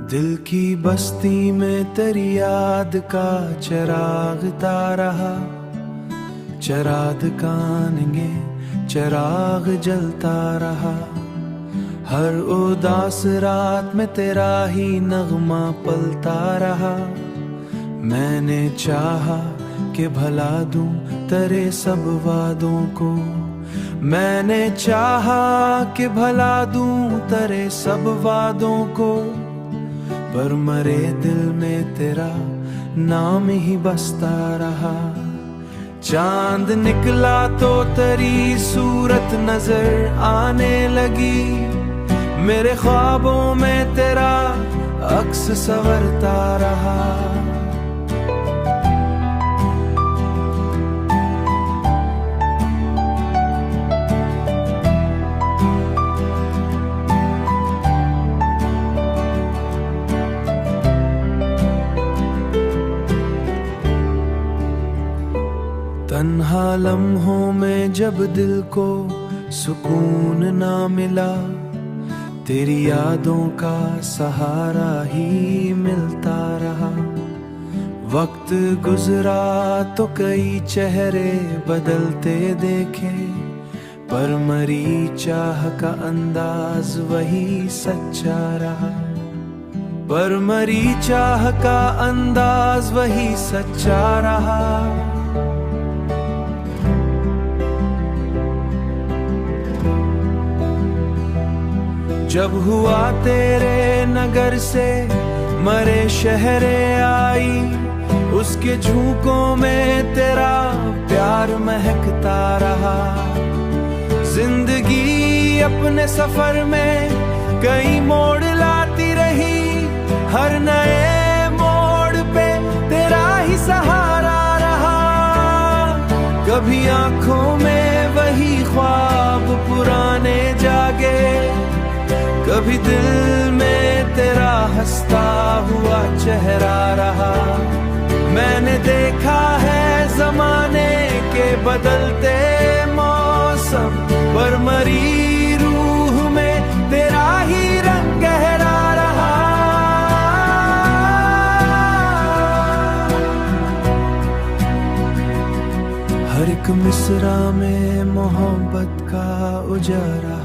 दिल की बस्ती में तेरी याद का चिराग रहा, चराग कानेंगे चिराग जलता रहा। हर उदास रात में तेरा ही नगमा पलता रहा। मैंने चाहा कि भला दूं तेरे सब वादों को, मैंने चाहा कि भला दूं तेरे सब वादों को, पर मरे दिल में तेरा नाम ही बसता रहा। चांद निकला तो तेरी सूरत नजर आने लगी, मेरे ख्वाबों में तेरा अक्स संवरता रहा। तन्हा लम्हों में जब दिल को सुकून ना मिला, तेरी यादों का सहारा ही मिलता रहा। वक्त गुजरा तो कई चेहरे बदलते देखे, पर मरी चाह का अंदाज वही सच्चा रहा। पर मरी चाह का अंदाज वही सच्चा रहा। जब हुआ तेरे नगर से मरे शहरे आई, उसके झोंकों में तेरा प्यार महकता रहा। जिंदगी अपने सफर में कई मोड़ लाती रही, हर नए मोड़ पे तेरा ही सहारा रहा। कभी आंखों में वही ख्वाब पुराने जागे, कभी दिल में तेरा हंसता हुआ चेहरा रहा। मैंने देखा है जमाने के बदलते मौसम, पर मरी रूह में तेरा ही रंग गहरा रहा। हर एक मिसरा में मोहब्बत का उजाला